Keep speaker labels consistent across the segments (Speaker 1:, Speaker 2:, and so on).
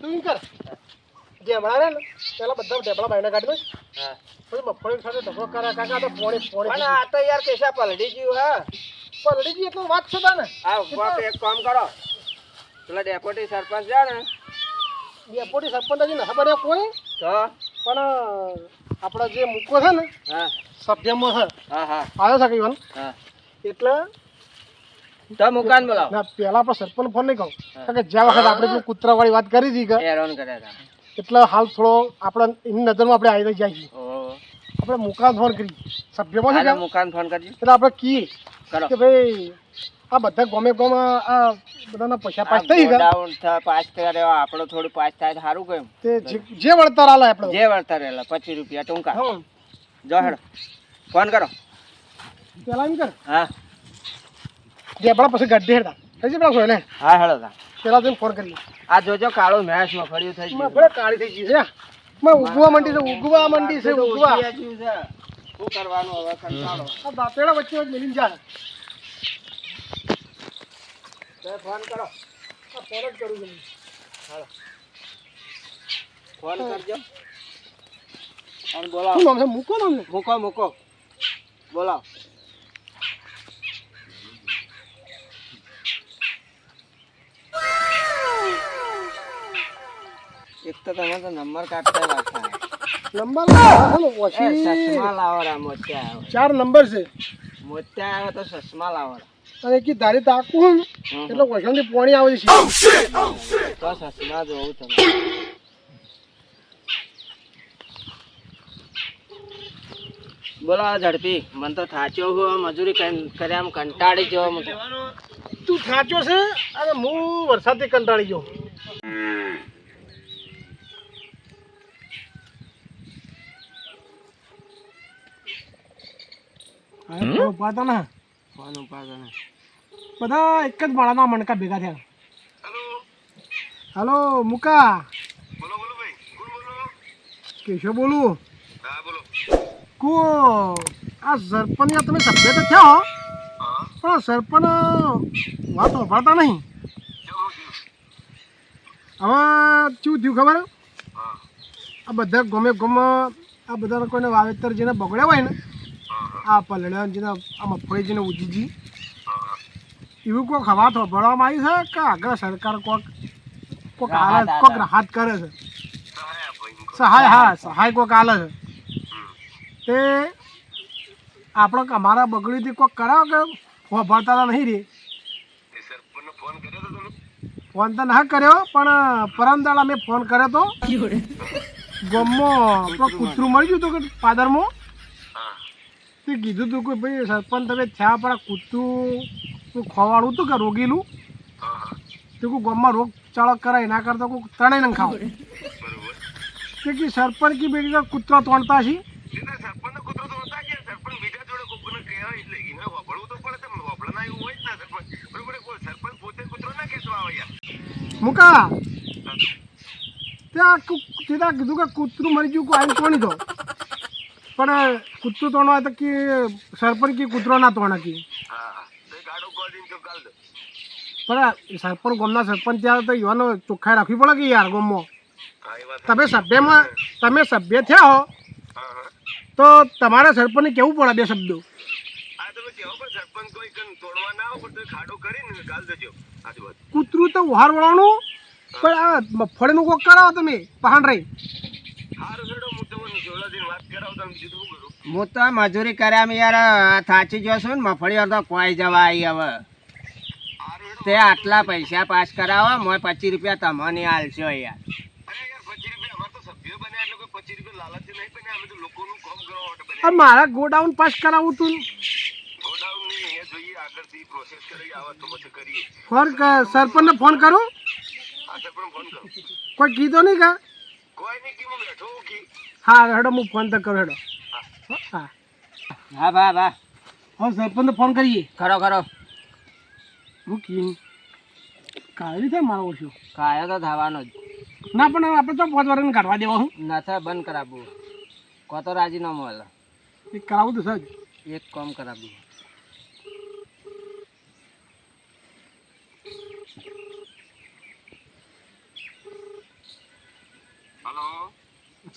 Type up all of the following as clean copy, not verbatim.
Speaker 1: તું કર જે હમણાં રે ને પેલા બધા ઢેપલા બાયના કાઢી દે પછી મગફળી સાથે ઢગલો કરે કાકા તો પોણી પોણી
Speaker 2: આ તો યાર કેસા પલડી ગયું હા
Speaker 1: પલડી ગઈ એટલે વાત છે ને
Speaker 2: એક કામ કરો પેલા ડેપ્યુટી સરપંચ છે ને
Speaker 1: ડેપ્યુટી સરપંચ હજી ના બન્યા કોઈ
Speaker 2: તો
Speaker 1: પણ આપણા જે મૂકો છે ને
Speaker 2: હા
Speaker 1: સભ્યમાં છે
Speaker 2: હા હા
Speaker 1: આવ્યો છે કઈ
Speaker 2: હા
Speaker 1: એટલે
Speaker 2: તો મુકાન બોલાવો
Speaker 1: ના પેલા આપણે સરપંચ ફોન નહીં કહું કારણ કે જ્યાં વખત આપણે પેલું કૂતરાવાળી વાત કરી હતી કે
Speaker 2: હેરાન કર્યા હતા
Speaker 1: એટલે હાલ થોડો આપણા એની નજરમાં આપણે આવી જાય છીએ આપણે મુકાન ફોન કરી સભ્યમાં છે કે
Speaker 2: મુકાન ફોન કરજો
Speaker 1: એટલે આપણે કીએ
Speaker 2: કરો
Speaker 1: કે ભાઈ આ બધા ગમે ગમે આ બધાના પૈસા પાસ થઈ ગયા
Speaker 2: ડાઉન પાસ કર્યો આપણો થોડું પાસ થાય તો સારું કેમ
Speaker 1: તે જે વળતર આલે આપણે
Speaker 2: જે વળતર રહેલા 25 રૂપિયા ટૂંકા જો હેડો ફોન કરો
Speaker 1: પેલા એમ કર
Speaker 2: હા
Speaker 1: જે આપણા પછી ગड्ढे હેડા થઈ પેલા સોય ને
Speaker 2: હા હેડો તા
Speaker 1: પેલા તો ફોન કરી
Speaker 2: આ જોજો કાળો મેચ માં ફળ્યું થઈ ગયું
Speaker 1: બડે કાળી થઈ ગઈ છે મે ઉગવા મંડી છે ઉગવા
Speaker 2: શું કરવાનું હવે કંટાળો
Speaker 1: આ બાપેડા વચ્ચે મેલીન જાય
Speaker 2: તો ફોન કરો
Speaker 1: આ ફોન જ કરું છું
Speaker 2: હાલો ફોન કરજો અને બોલાવો
Speaker 1: શું નામ છે મૂકો નામ ને
Speaker 2: મૂકો બોલાવો એક તો તમે તો નંબર કાઢતા રાખતા
Speaker 1: નંબર હાલો ઓછી
Speaker 2: ચશ્મા લાવરા મોત્યા આવે
Speaker 1: 4 નંબર છે
Speaker 2: મોત્યા આવે તો ચશ્મા લાવરા
Speaker 1: અને કી ધારી તાકું એટલે ઓછાથી પાણી આવે છે
Speaker 2: તો ચશ્મા જોવું તમે બોલા ઝડપી મને તો થાચ્યો હું મજૂરી કર્યા કંટાળી જવો મને
Speaker 1: તું થાચો છે અને હું વરસાદથી કંટાળી ગયો બધા એક જ માળાના મણકા ભેગા થયા હેલો મુકા કેશો બોલું કો આ સરપંચ તમે સભ્ય તો થયા પણ સરપંચ વાત વાપરતા નહીં હવે શું થયું ખબર આ બધા ગમે આ બધા કોઈને વાવેતર જેને બગડ્યા હોય ને આ પલળ્યા જેને આ મગફળી જેને ઉજીજી એવું કોઈક હવા તો ભરવામાં આવી છે કે આગળ સરકાર કોઈક રાહત કરે છે સહાય કોઈક આલે છે તે આપણે અમારા બગડીથી કોઈક કરાવો કે ભરતા નહીં રે ફોન તો ના કર્યો પણ પરમ દાડા મેં ફોન કર્યો તો ગામમાં કૂતરું મળી ગયું હતું કે પાદરમાં તે કીધું હતું કે ભાઈ સરપંચ તમે થયા પણ કૂતરું ખવાડું હતું કે રોગીલું તો કોઈ ગામમાં રોગ ચાળક કરાય ના કરતા કોઈ ત્રણેય ન ખાવ તે કે સરપંચ કી બેટી કૂતરા તોડતા છે મુકા ત્યાં કીધું કે કૂતરું મરી ગયું કોઈ આવી તોડી દો પણ કૂતરું તોડવા હોય તો કે સરપંચ કી કૂતરો ના તોડે કે પણ સરપંચ ગામના સરપંચ ત્યાં તો યુવાનો ચોખ્ખાઈ રાખવી પડે કે યાર ગામમાં તમે સભ્ય થયા હો તો તમારા સરપંચને કેવું પડે બે શબ્દો કૂતરું તો ઉહાર વળવાનું પણ આ મગફળીનું કોક કરાવો તમે પહાણ રહી
Speaker 2: હું તો મજૂરી કર્યા યાર થાચી ગયો છું ને મગફળી અડધો કોઈ જવા આવી હવે તે આટલા પૈસા પાસ કરાવો મોય 25 રૂપિયા તમને હાલશો યાર
Speaker 1: મારા ગોડાઉન પાસ કરાવું તું ફોન સરપંચને ફોન કરું કોઈ કીધો નહીં કા હા હેડો હું ફોન તો કરું હેડો હા હા સરપંચને ફોન કરીએ
Speaker 2: કરો
Speaker 1: હું કી કાળી થાય મારો ઓછો
Speaker 2: કાયો તો થવાનો જ
Speaker 1: ના પણ આપણે તો 5 વર્ષને કાઢવા દેવા હું
Speaker 2: નથી બંધ કરાવવું કો તો રાજીનામું હાલ
Speaker 1: એક કરાવું તો સર
Speaker 2: એક કામ કરાવવું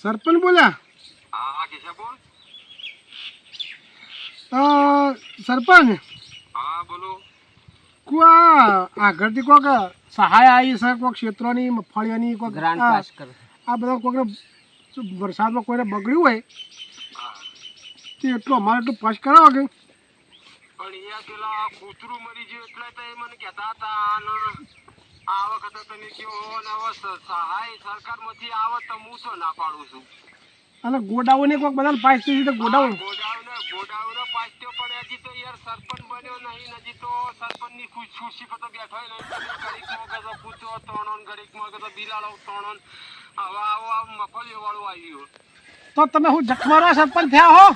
Speaker 1: સરપંચ બોલ્યા? સરપંચ આગળથી કોઈક સહાય આવી છે, કોઈક ક્ષેત્રોની મગફળીઓની કોઈક
Speaker 2: ગ્રાન્ટ પાસ કર.
Speaker 1: આ બધા કોઈને વરસાદમાં કોઈને બગડ્યું હોય તો એટલું અમારે એટલું પાસ કરાવો કે
Speaker 3: પણ અહીંયા પેલા કૂતરું મરી ગયું એટલે તો એ મને કહેતા હતા અને આ વખતે તમે કયો ને હવે સહાય સરકારમાંથી આવે તો હું તો ના પાડું છું.
Speaker 1: અને ગોડાઉને કોઈક બધા પાસ થઈ તો ગોડાઉન
Speaker 3: ગોડાઉને પાછો પણ હજી તો યાર સરપંચ બન્યો નહીં, હજી તો સરપંચની ખુશી પર તો બેઠો નહીં. ઘડીકમાં કહેતો કૂતરો તોણો ને ઘડીકમાં કહેતો બિલાડો તોણો ને હવે આવો મફળીઓ વાળું આવ્યું.
Speaker 1: તો તમે હું જખમારા સરપંચ થયા હો?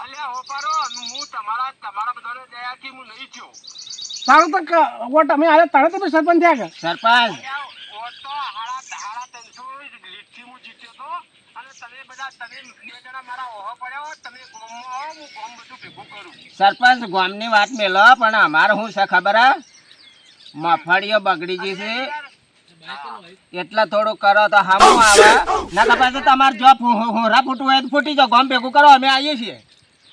Speaker 3: અલ્યા હોપારો હું તમારા બધાને દયાથી હું નહીં થયો.
Speaker 1: સારું તો વોટ અમે આવ્યા તારે તમે સરપંચ થયા કે?
Speaker 2: સરપંચ
Speaker 3: તો હાડા 300 લીટથી હું જીત્યો હતો અને તમે બધા તમે બે જણા મારા ઓહો પડ્યા હો. તમે ગામમાં આવો હું ગામ બધું ભેગું કરું.
Speaker 2: સરપંચ ગામની વાત મેલો, પણ અમારે શું છે ખબર હે, મફળીઓ બગડી ગઈ છે એટલે થોડું કરો તો હામું આવે. ના તો પછી તમારે જો હોરા ફૂટવું હોય તો ફૂટી જાઓ, ગામ ભેગું કરો, અમે આવીએ છીએ.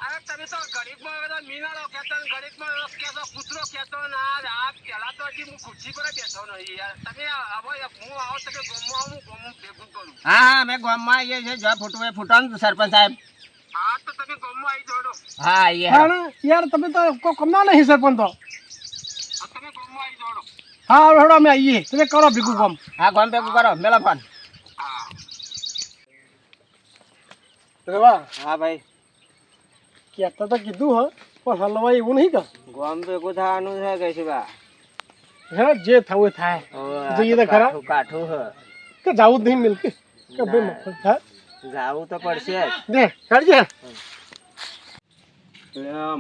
Speaker 3: અરે તમે તો ગરીબમાં બધા મીનાળો કહેતો ને ગરીબમાં કહેતો કૂતરો કહેતો ને આ પહેલા તો હજી હું ખુરશી પર બેઠો નહીં યાર. તમે હવે હું આવો તમે ગામમાં આવું હું ગામ ભેગું કરું.
Speaker 2: હા હા, અમે ગામમાં આવીએ છીએ, જો ફૂટવું હોય ફૂટો ને સરપંચ સાહેબ.
Speaker 3: હા તો તમે ગામમાં આવી જોડો.
Speaker 2: હા આવીએ.
Speaker 1: યાર તમે તો કોઈ કમના નહીં સરપંચ તો.
Speaker 3: તમે ગામમાં આવી જોડો.
Speaker 1: હા હેડો અમે આવીએ, તમે કરો ભેગું કામ.
Speaker 2: હા ગામ ભેગું કરો, મેલો ફોન.
Speaker 3: હા
Speaker 1: રેવા
Speaker 2: હા ભાઈ,
Speaker 1: કહેતા તો કીધું હ, પણ હલવાય એવું નહીં કે
Speaker 2: ગામ ભેગું થવાનું છે કઈ છે બા.
Speaker 1: હે જે થવું એ થાય. જઈએ તો ખરા
Speaker 2: કાઠું હ
Speaker 1: કે જાવું જ નહીં મિલકે કે ભાઈ મફત થાય
Speaker 2: જાવું તો પડશે જ.
Speaker 1: દે કાઢજે.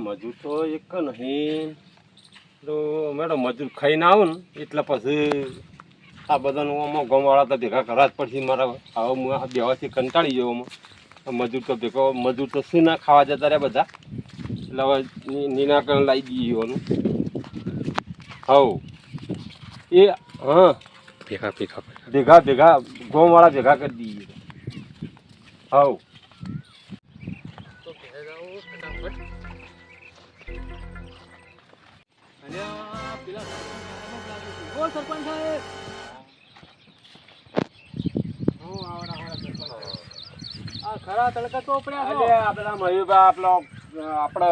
Speaker 3: મજૂર તો એક નહીં તો મેડમ મજૂર ખાઈને આવું ને એટલે પછી આ બધાનું આમાં ગામવાળા તો ભેગા કરવા જ પડશે મારા. હવે હું આ બેવાથી કંટાળી ગયો આમાં. મજૂર તો ભેગો મજૂર તો શું ના ખાવા જતા રહ્યા બધા, એટલે હવે નિરાકરણ લાવી દઈએ એવાનું. હવ એ હા ભેગા ગામવાળા ભેગા કરી દઈએ. હવ આપણા મયુરભાઈ આપણે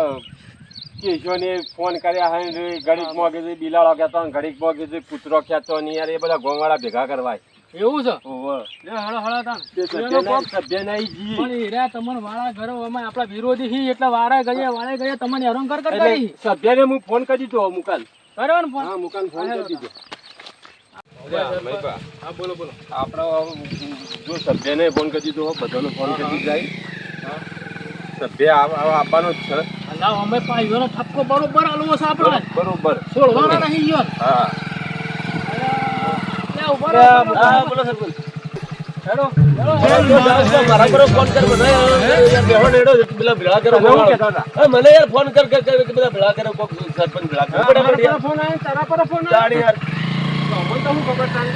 Speaker 3: કેશોને ફોન કર્યા હે ઘડીક માં કીધું બિલાડો કહેતો ને ઘડીક માં કીધું કૂતરો કહેતો ને યાર એ બધા ગોવાળા ભેગા કરવાય.
Speaker 1: એવું છે?
Speaker 3: સભ્ય નહીં જી
Speaker 1: આપણા વિરોધી હી એટલે વારે ઘડીએ તમને હેરાન
Speaker 3: સભ્યને હું ફોન કરી દીધો મુકાન.
Speaker 1: કર્યો ને ફોન?
Speaker 3: હા મુકાન ફોન કરી દીધો.
Speaker 1: હા બોલો બોલો.
Speaker 3: આપણે જો સભ્યને ફોન કરી દીધો બધાનો ફોન કરી જાય. સભ્ય આપવાનો જ છે.
Speaker 1: અમે પાઈઓનો ઠપકો બરોબર આલવો છે આપણે.
Speaker 3: બરોબર
Speaker 1: છોડવાના નહીં યાર.
Speaker 3: હા
Speaker 1: બોલો સરપંચ. હેડો
Speaker 3: મારા પર ફોન કર બધા મને યાર ફોન કર બધા ભેળા કરે સરપંચ ભેળા કરે
Speaker 1: ફોન આવે તારા પર ફોન આવે
Speaker 3: યાર.
Speaker 1: અમને તો હું ખબર તાને.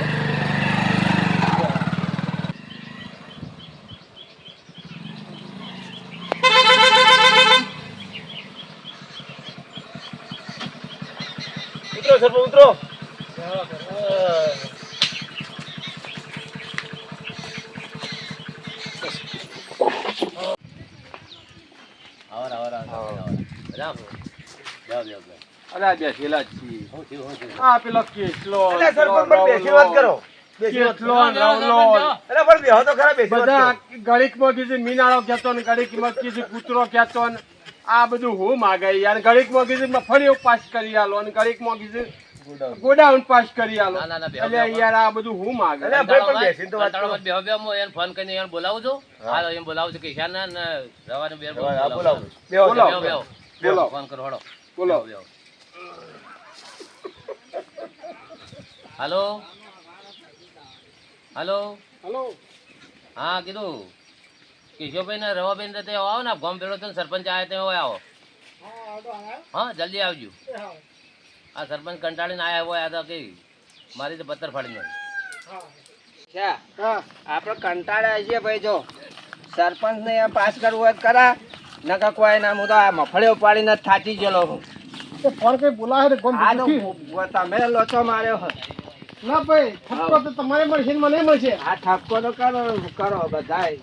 Speaker 3: ઉતરો સરપંચ ઉતરો. અલા બેઠેલા જ છીએ. આ પેલો કેટલો બધા ઘડીકમાં કીધું મીનાળો કહેતો ને ઘડીકમાં કીધું કૂતરો કહેતો ને આ બધું હું માગે યાર. ઘડીકમાં કીધું મફળીઓ પાસ કરી આલો અને ઘડીકમાં કીધું ગોડાઉન પાસ કરી આલો. એટલે યાર આ બધું હું માગે.
Speaker 4: ફોન કરીને બોલાવું છું. હાલો એમ બોલાવું છું કે રવાનું બેન
Speaker 3: બોલો
Speaker 4: ફોન કરો હળો.
Speaker 3: બોલો.
Speaker 4: હાલો હાલો
Speaker 1: હલો.
Speaker 4: હા કીધું કેશવભાઈ ને રવાબેન તે આવો ને ગામ ભેળો થઈને સરપંચ આવે તો આવો. હા જલ્દી આવજો. આ સરપંચ કંટાળીને આવ્યા હોય આ તો કે મારી તો પથ્થર ફાડી નાખી.
Speaker 2: છે
Speaker 1: હા
Speaker 2: આપણે કંટાળ્યા છીએ ભાઈ. જો સરપંચ ને પાસ કરવું હોય તો કરા, નકર કોઈ ના. હું તો આ મફળીઓ પાડીને જ થાકી ગયેલો છું.
Speaker 1: તો ફોન કઈ બોલાવે ને ગોમ
Speaker 2: આ તો
Speaker 1: દુખી.
Speaker 2: તમે લોચો માર્યો હો.
Speaker 1: ના ભાઈ ઠપકો તો તમારે મળશે ને મને મળશે.
Speaker 2: આ ઠપકો તો કરો બધાય.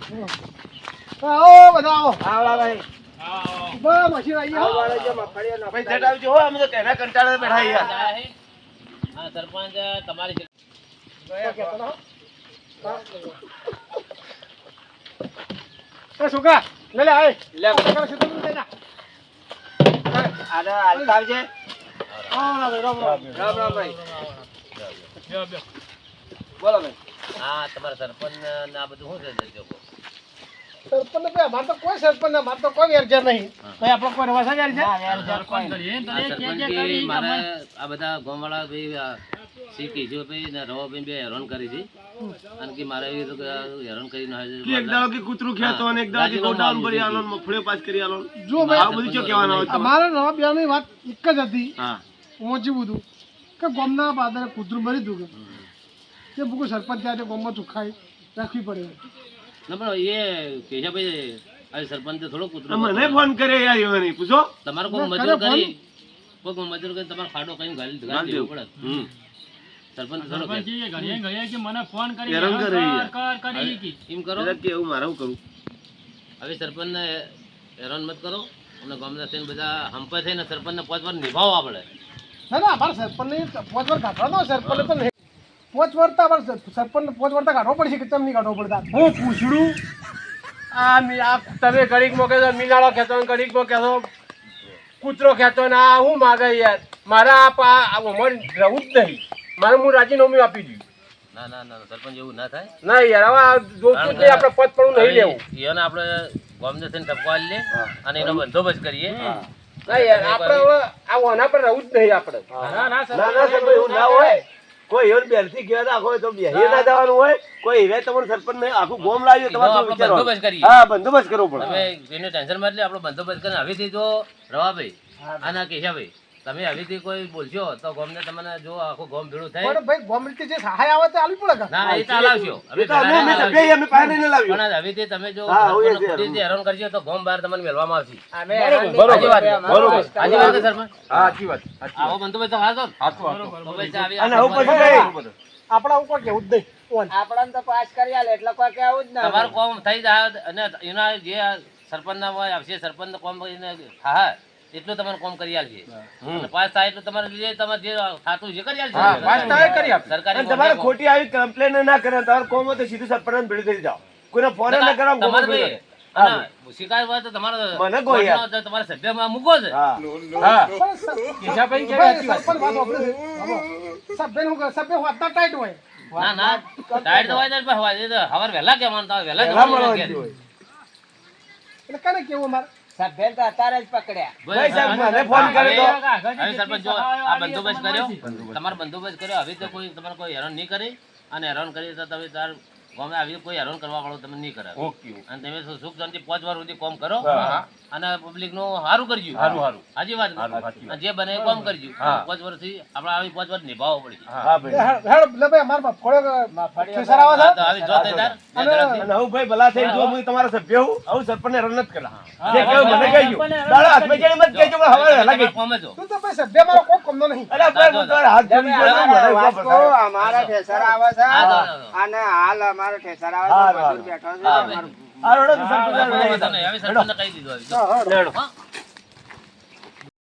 Speaker 1: આવો બધા આવો.
Speaker 2: આવડા ભાઈ
Speaker 1: બસ મશીન આવી
Speaker 2: આવો
Speaker 1: ગયો.
Speaker 2: વાળો જે મફળીઓ નખાય.
Speaker 4: હા સરપંચ તમારી
Speaker 1: એ છોકરા લે લે આય
Speaker 2: લે.
Speaker 1: છોકરા સીધો લઈ જા.
Speaker 2: આને હાલતા આવજે.
Speaker 1: રામ રામ રામ રામ.
Speaker 2: રામ રામ ભાઈ. બોલો ભાઈ.
Speaker 4: હા તમારા સરપંચ ને આ બધું શું છે જોકો?
Speaker 1: સરપંચ ભાઈ અમારે તો કોઈ સરપંચ ને અમારે તો કોઈ વેરઝેર નહીં. ભાઈ આપણો કોઈ રવાસા વેર છે.
Speaker 4: આ સરપંચથી મારે આ બધા ગામવાળા ભાઈ શ્રી કેશુભાઈ ને રવાભાઈ બે હેરાન કરી છે અને કે મારે એવી રીતે હેરાન કરીને
Speaker 1: જો ભાઈ અમારે નવા બ્યાની વાત એક જ હતી. પહોંચ્યું બધું કે ગામના પાદરે કૂતરું મરી હતું કે ભૂખું સરપંચ ત્યાં ગામમાં ચોખ્ખાઈ રાખવી પડે.
Speaker 4: ના પણ એ કેશાભાઈ આ સરપંચ થોડો કૂતરો
Speaker 3: મને ફોન કરે યાર એવાની પૂછો.
Speaker 4: તમારે કોઈ મજૂર કરી તમારે ખાડો કઈ ગાલી દેવું પડે. સરપંચ થોડો કે
Speaker 3: હેરાન કરે યાર.
Speaker 4: એમ કરો
Speaker 3: એટલે કે એવું મારે શું કરું?
Speaker 4: હવે સરપંચને હેરાન મત કરો અને ગામના થઈને બધા હંપે થઈને સરપંચને 5 વાર નિભાવવા પડે.
Speaker 1: ના ના અમારે સરપંચને 5 વાર કાઢવાનો. સરપંચ તો નહીં 5 વાર તો અમારે સરપંચને 5 વાર તો કાઢવો પડશે કે કેમ નહીં કાઢવો પડતા.
Speaker 3: હું પૂછડું આ તમે ઘડીકમાં કહેશો મીનાળો ખેંચો ને ઘડીકમાં કહેશો કૂતરો ખેંચો ને આ હું માગે યાર. મારા રહેવું જ નહીં. મારે હું રાજીનામું આપી દઉં.
Speaker 4: ના ના ના સરપંચ એવું ના થાય.
Speaker 3: ના યાર હવે આ જોતું જ નહીં. આપણે પદ પડવું નહીં લેવું.
Speaker 4: એને આપણે ગામને થઈને ટપકો આલી લે અને એનો બંદોબસ્ત કરીએ.
Speaker 3: ના યાર આપણે હવે આ ઓના પર રહેવું જ નહીં આપણે.
Speaker 1: ના ના
Speaker 3: ના ના સાહેબ એવું ના હોય. કોઈ હિરણ બેલથી ગયા રાખો હોય તો બેહી ના જવાનું હોય. કોઈ હિરે તમને સરપંચ ને આખું ગોમ લાવ્યું તમારે
Speaker 4: આપણો
Speaker 3: વિચારવાનું.
Speaker 4: બંદોબસ્ત કરીએ.
Speaker 3: હા બંદોબસ્ત કરવો પડે.
Speaker 4: તમે એની ટેન્શન માં એટલે આપણો બંદોબસ્ત કરીને હવેથી જો રવાભાઈ અને કેશાભાઈ તમે હવેથી કોઈ બોલશો તો ગોમને તમને જો આખું ગોમ ભેળું થાય.
Speaker 1: પણ ભાઈ ગોમ રીતે જે સહાય આવે તે આલવી પડે કે.
Speaker 4: ના ના એ તો હલાવશો. હવે
Speaker 3: એ તો અમે સભ્ય અમે પાસે નહીં લાવ્યું.
Speaker 4: પણ હવેથી તમે જો
Speaker 3: હા, હોય છે.
Speaker 4: ખોટી રીતે હેરાન કરશો તો ગોમ બહાર તમને મેળવામાં આવશે.
Speaker 2: અમે
Speaker 3: બરોબર,
Speaker 2: સાચી વાત છે.
Speaker 3: બરોબર.
Speaker 4: સાચી વાત છે સરપંચ.
Speaker 3: હા સાચી વાત.
Speaker 4: આવો બંદોબસ્ત તો હાથ દો. તો પછી આવી
Speaker 3: અને હવે પછી કઈ?
Speaker 1: આપણા ઉપર કેવું જ નહીં. ઓન.
Speaker 2: આપણાને તો પાસ કરી આલે એટલે કોઈ કેવું જ ના.
Speaker 4: તમારું કોમ થઈ જાય અને એના જે સરપંચ ના હોય આવશે સરપંચ કોમ કરીને હા એટલું તમારે કોમ કરી આલશે. અને પાસ થાય એટલું તમારે જે તમારે જે થાતું છે કરી આલશે.
Speaker 3: હા, પાસ થાય કરી આપે.
Speaker 4: સરકારી
Speaker 3: અને તમારે
Speaker 4: કોમ.
Speaker 3: ખોટી આવી કમ્પ્લેન ના કરે તમારે કોમ હોય તો સીધું સરપંચ ભેળું થઈ જાઓ. કોઈને ફોન ના કરો
Speaker 4: તમારે ભાઈ અને શિકાયત હોય તો તમારે
Speaker 3: મને કહો યાર.
Speaker 4: કોર્ટનો તમારે સભ્યમાં મૂકો છે.
Speaker 3: હા હા
Speaker 1: પણ
Speaker 3: કેશાભાઈ કે
Speaker 1: ભાઈ,
Speaker 3: સાચી વાત.
Speaker 1: સરપંચ વાત વાપરે છે. સભ્યનું શું કરે? સભ્ય હોતા ટાઈટ હોય.
Speaker 4: ના ના ટાઈટ તો હોય તો પણ હોય. એ તો હવાર વહેલા કે માનતા હોય વહેલા
Speaker 3: પહેલા
Speaker 4: જવાનું
Speaker 3: મળવાની
Speaker 4: કે.
Speaker 3: હોય.
Speaker 1: એટલે કને કેવું અમારે?
Speaker 2: સભ્ય તો અત્યારે જ પકડ્યા.
Speaker 3: ભાઈ સાહેબ મને ફોન કરે તો
Speaker 4: હવે સરપંચ જો આ બંદોબસ્ત કર્યો તમારો બંદોબસ્ત કર્યો હવે તો કોઈ તમારે કોઈ હેરાન નહીં કરે અને હેરાન કરી તો તમે તાર ગામે આવી કોઈ હેરાન કરવા વાળો તમે નહીં કરે.
Speaker 3: ઓકે
Speaker 4: અને તમે સુખ શાંતિ 5 વાર સુધી કામ કરો
Speaker 3: હા.
Speaker 4: અને પબ્લિક નું સારું કરજો.
Speaker 3: હારું.
Speaker 4: હાજી વાત
Speaker 3: હારું, સાચી વાત.
Speaker 4: અને જે બને એ કામ કરજો.
Speaker 3: હા.
Speaker 4: 5 વર્ષથી આપણે આવી 5 વર્ષ નિભાવવો પડશે.
Speaker 3: હા ભાઈ.
Speaker 1: હેડ લે ભાઈ અમારે ફળો ઠેસર આવે
Speaker 4: હા,
Speaker 1: છે.
Speaker 4: તો આવી જો તે તાર બે
Speaker 1: અને-
Speaker 4: ઝડપથી.
Speaker 3: અને હું ભાઈ ભલા થઈ જો હું તમારા સભ્ય હું આવું સરપંચને રન નથી કરા. જે કહ્યું મને કહેજો. દાડા હાથમાં ચડી મત કહેજો પણ હવે વહેલા કહેજો.
Speaker 4: કોમે જો.
Speaker 1: તું તો ભાઈ સભ્ય મારો કોઈ કમનો નહીં.
Speaker 3: અરે ભાઈ હું તમારા હાથ જોડી
Speaker 2: તમે
Speaker 3: જોડું,
Speaker 2: અમારે
Speaker 3: મને
Speaker 2: વાત
Speaker 3: ઉભા
Speaker 2: કહો,
Speaker 3: બતાવો.
Speaker 2: અમારા ઠેસર આવે છે
Speaker 4: હા, તો-
Speaker 2: અને હાલ અમારો ઠેસર આવે
Speaker 3: હા,
Speaker 2: છે
Speaker 3: હા.
Speaker 2: મજૂર બેઠો છે
Speaker 4: હા,
Speaker 2: અમારું.
Speaker 3: આ રોડો તો સરપંચ
Speaker 4: કોઈ
Speaker 3: આવે.
Speaker 4: વાંધો નહીં. હવે સરપંચને કહી દીધું હવે.
Speaker 3: લેડો.
Speaker 4: હા